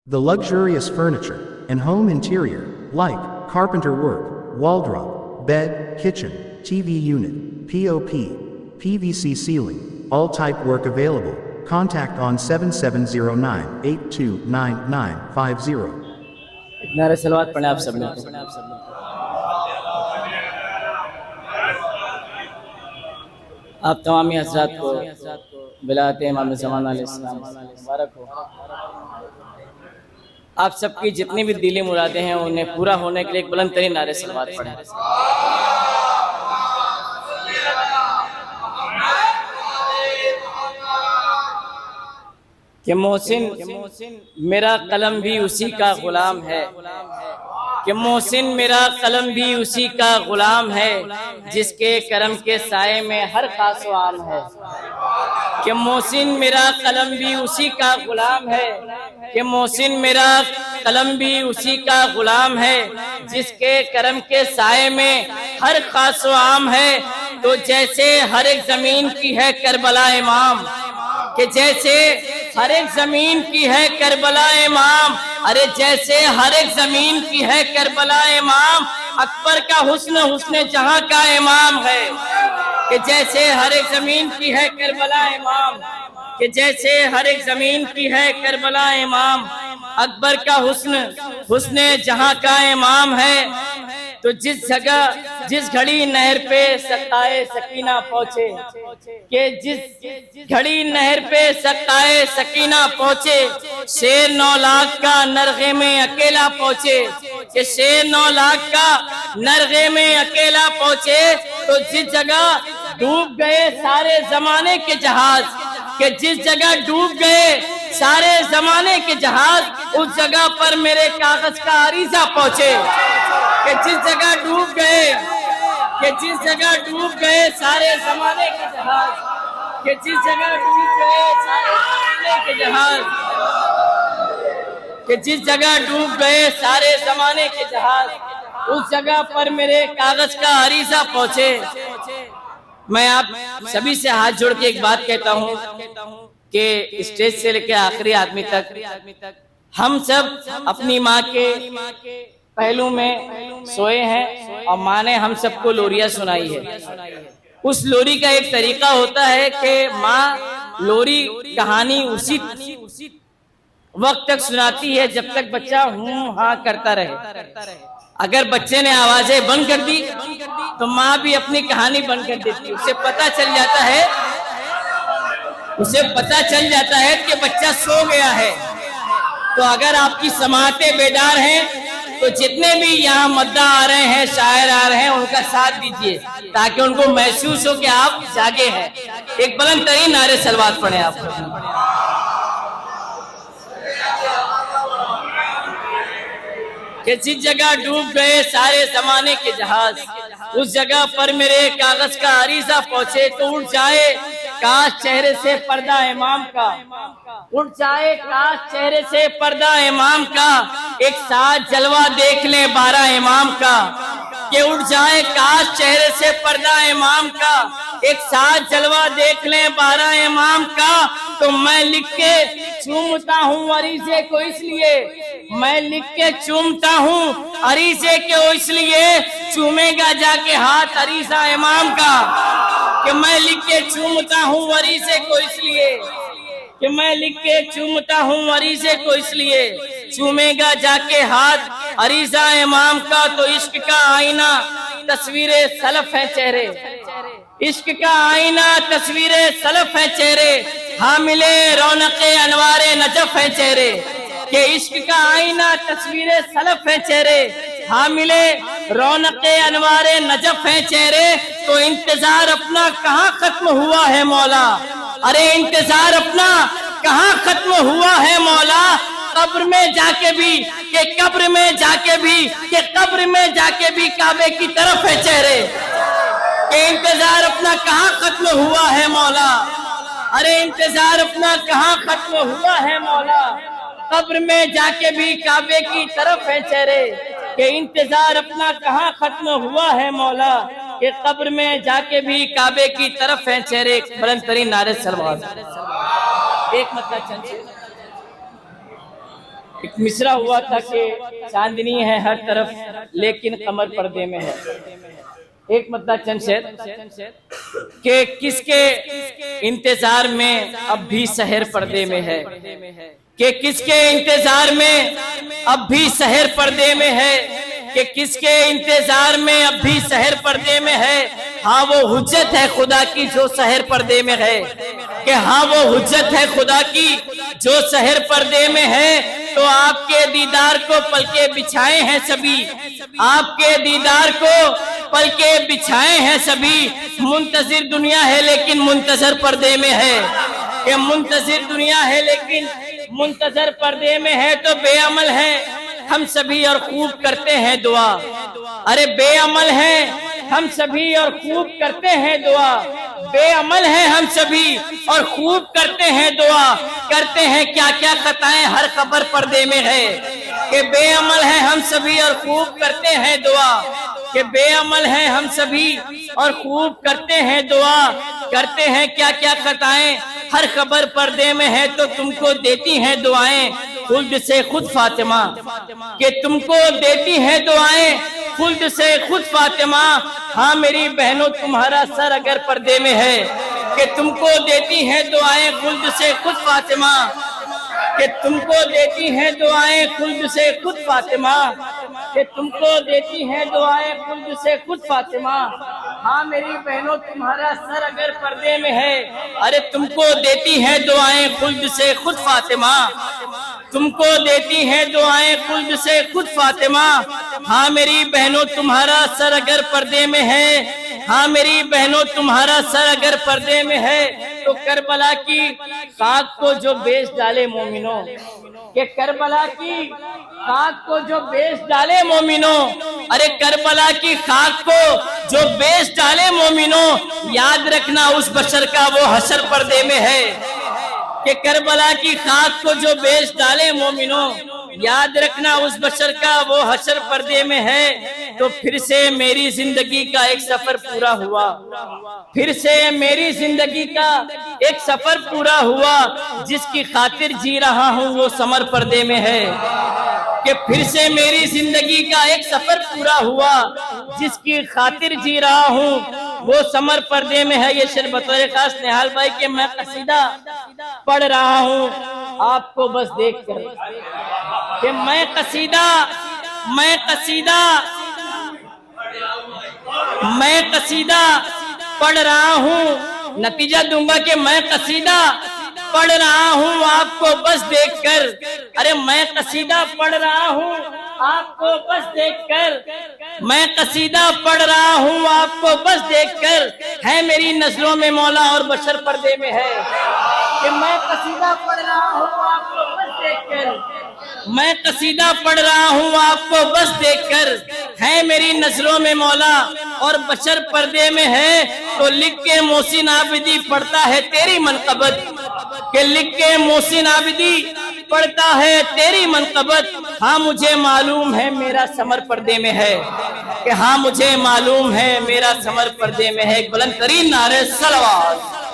The luxurious furniture and home interior, like carpenter work, wardrobe, bed, kitchen, TV unit, POP, PVC ceiling, all type work available. Contact on 7709-829950. نعرہ صلوات پڑھیں آپ سب نے. آپ تمامی حضرات کو ولایت امام زمان علیہ السلام مبارک ہو. آپ سب کی جتنی بھی دلی مرادیں ہیں انہیں پورا ہونے کے لیے ایک بلند ترین نعرہ صلوات پڑھیں. کہ محسن میرا قلم بھی اسی کا غلام ہے، کہ محسن میرا قلم بھی اسی کا غلام ہے، جس کے کرم کے سائے میں ہر خاص و عام ہے. کہ محسن میرا قلم بھی اسی کا غلام ہے، کہ محسن میرا قلم بھی اسی کا غلام ہے، جس کے کرم کے سائے میں ہر خاص و عام ہے. تو جیسے ہر ایک زمین کی ہے کربلا امام، کہ جیسے ہر ایک زمین کی ہے کربلا امام، ارے جیسے ہر ایک زمین کی ہے کربلا امام، اکبر کا حسن حسن جہاں کا امام ہے. کہ جیسے ہر ایک زمین کی ہے کربلا امام، کہ جیسے ہر ایک زمین کی ہے کربلا امام، اکبر کا حسن حسن جہاں کا امام ہے. تو جس جگہ جس گھڑی نہر پہ سقائے سکینہ پہنچے، کہ جس گھڑی نہر پہ سقائے سکینہ پہنچے، شیر 9 لاکھ کا نرغے میں اکیلا پہنچے، کہ شیر 9 لاکھ کا نرغے میں اکیلا پہنچے. تو جس جگہ ڈوب گئے سارے زمانے کے جہاز، کہ جس جگہ ڈوب گئے سارے زمانے کے جہاز، اس جگہ پر میرے کاغذ کا عریضہ پہنچے. کہ جس جگہ ڈوب گئے، کہ جس جگہ ڈوب گئے سارے زمانے کے جہاز، کہ جس جگہ ڈوب گئے سارے زمانے کے جہاز، کہ جس جگہ ڈوب گئے سارے زمانے کے جہاز، اس جگہ پر میرے کاغذ کا عریضہ پہنچے. میں آپ سبھی سے ہاتھ جوڑ کے ایک بات کہتا ہوں کہ اسٹیج سے لے کے آخری آدمی تک ہم سب اپنی ماں کے پہلو میں سوئے ہیں، اور ماں نے ہم سب کو لوریاں سنائی ہے. اس لوری کا ایک طریقہ ہوتا ہے کہ ماں لوری کہانی اسی وقت تک سناتی ہے جب تک بچہ ہوں ہاں کرتا رہے. اگر بچے نے آوازیں بند کر دی تو ماں بھی اپنی کہانی بند کر دیتی. اسے پتہ چل جاتا ہے کہ بچہ سو گیا ہے. تو اگر آپ کی سماعتیں بیدار ہیں تو جتنے بھی یہاں مداح آ رہے ہیں، شاعر آ رہے ہیں، ان کا ساتھ دیجئے تاکہ ان کو محسوس ہو کہ آپ جاگے ہیں. ایک بلند ترین نعرہ صلوات پڑھیں آپ. کہ جس جگہ ڈوب گئے سارے زمانے کے جہاز، اس جگہ پر میرے کاغذ کا عریضہ پہنچے. تو اٹھ جائے کاش چہرے سے پردہ امام کا، اٹھ جائے کاش چہرے سے پردہ امام کا، ایک ساتھ جلوہ دیکھ لیں 12 امام کا. کہ اٹھ جائے کاش چہرے سے پردہ امام کا، ایک ساتھ جلوہ دیکھ لیں 12 امام کا. تو میں لکھ کے چومتا ہوں عریضے کو اس لیے، میں لکھ کے چومتا ہوں عریضے کو اس لیے، چومے گا جا کے ہاتھ عریضہ امام کا. کہ میں لکھ کے چومتا ہوں عریضے کو اس لیے، کہ میں لکھ کے چومتا ہوں عریضے کو اس لیے، چومے گا جا کے ہاتھ عریضہ امام کا. تو عشق کا آئینہ تصویر سلف ہے چہرے، عشق کا آئینہ تصویر سلف ہے چہرے، حامل رونق انوار نجف ہے چہرے. کہ عشق کا آئینہ تصویر سلف ہے چہرے، حامل رونق انوار نجف ہے چہرے. تو انتظار اپنا کہاں ختم ہوا ہے مولا، ارے انتظار اپنا کہاں ختم ہوا ہے مولا. قبر میں جا کے بھی، کہ قبر میں جا کے بھی، کہ قبر میں جا کے بھی کعبے کی طرف ہے چہرے. کہ انتظار اپنا کہاں ختم ہوا ہے مولا، ارے انتظار اپنا کہاں ختم ہوا ہے مولا. قبر میں جا کے بھی کعبے کی طرف ہے چہرے. کہ انتظار اپنا کہاں ختم ہوا ہے مولا، کہ قبر میں جا کے بھی کعبے کی طرف ہے چہرے. بلند ترین نعرہ صلوات. ایک مطلب چند ایک مصرع ہوا تھا کہ چاندنی ہے ہر طرف لیکن قمر پردے میں ہے. ایک مطلب چند شعر کہ کس کے انتظار میں اب بھی سحر پردے میں ہے، کہ کس کے انتظار میں اب بھی سحر پردے میں ہے، کہ کس کے انتظار میں اب بھی سحر پردے میں ہے. ہاں وہ حجت ہے خدا کی جو سحر پردے میں ہے، کہ ہاں وہ حجت ہے خدا کی جو سحر پردے میں ہے. تو آپ کے دیدار کو پلکیں بچھائے ہیں سبھی، آپ کے دیدار کو پلکیں بچھائے ہیں سبھی. منتظر دنیا ہے لیکن منتظر پردے میں ہے، کہ منتظر دنیا ہے لیکن منتظر پردے میں ہے. تو بے عمل ہے ہم سبھی اور خوب کرتے ہیں دعا، ارے بے عمل ہیں ہم سبھی اور خوب کرتے ہیں دعا، بے عمل ہیں ہم سبھی اور خوب کرتے ہیں دعا. کرتے ہیں کیا کیا خطائیں ہر خبر پردے میں ہے، کہ بے عمل ہیں ہم سبھی اور خوب کرتے ہیں دعا، کہ بے عمل ہیں ہم سبھی اور خوب کرتے ہیں دعا. کرتے ہیں کیا کیا خطائیں ہر خبر پردے میں ہے. تو تم کو دیتی ہیں دعائیں خلد سے خود فاطمہ، کہ تم کو دیتی ہیں دعائیں خلد سے خود فاطمہ. ہاں میری بہنوں تمہارا سر اگر پردے میں ہے، کہ تم کو دیتی ہیں دعائیں خلد سے خود فاطمہ، کہ تم کو دیتی ہیں دعائیں خلد سے خود فاطمہ، کہ تم کو دیتی ہیں دعائیں خلد سے خود فاطمہ. ہاں میری بہنوں تمہارا سر اگر پردے میں ہے، ارے تم کو دیتی ہیں دعائیں خلد سے خود فاطمہ، تم کو دیتی ہیں دعائیں خلد سے خود فاطمہ. ہاں میری بہنوں تمہارا سر اگر پردے میں ہے، ہاں میری بہنوں تمہارا سر اگر پردے میں ہے. تو کربلا کی خاک کو جو بیچ ڈالے مومنوں، کہ کربلا کی خاک کو جو بیچ ڈالے مومنوں، ارے کربلا کی خاک کو جو بیچ ڈالے مومنوں، یاد رکھنا اس بشر کا وہ حشر پردے میں ہے. کہ کربلا کی خاک کو جو بیچ ڈالے مومنوں، یاد رکھنا اس بشر کا وہ حشر پردے میں ہے. تو پھر سے میری زندگی کا ایک سفر پورا ہوا، پھر سے میری زندگی کا ایک سفر پورا ہوا. جس کی خاطر جی رہا ہوں وہ سمر پردے میں ہے، کہ پھر سے میری زندگی کا ایک سفر پورا ہوا. جس کی خاطر جی رہا ہوں وہ سمر پردے میں ہے. یہ شعر بطور خاص نہال بھائی کہ میں قصیدہ پڑھ رہا ہوں آپ کو بس دیکھ کر، کہ میں قصیدہ پڑھ رہا ہوں. نتیجہ دوں گا کہ میں قصیدہ پڑھ رہا ہوں آپ کو بس دیکھ کر، ارے میں قصیدہ پڑھ رہا ہوں آپ کو بس دیکھ کر، میں قصیدہ پڑھ رہا ہوں آپ کو بس دیکھ کر. ہے میری نظروں میں مولا اور بشر پردے میں ہے، کہ میں قصیدہ پڑھ رہا ہوں آپ کو بس دیکھ کر، میں قصیدہ پڑھ رہا ہوں آپ کو بس دیکھ کر. ہے میری نظروں میں مولا اور بشر پردے میں ہے. تو لکھ کے محسن عابدی پڑھتا ہے تیری منقبت، کہ لکھ کے محسن عابدی پڑھتا ہے تیری منقبت. ہاں مجھے معلوم ہے میرا سمر پردے میں ہے، کہ ہاں مجھے معلوم ہے میرا سمر پردے میں ہے. ایک بلند ترین نعرہ صلوات.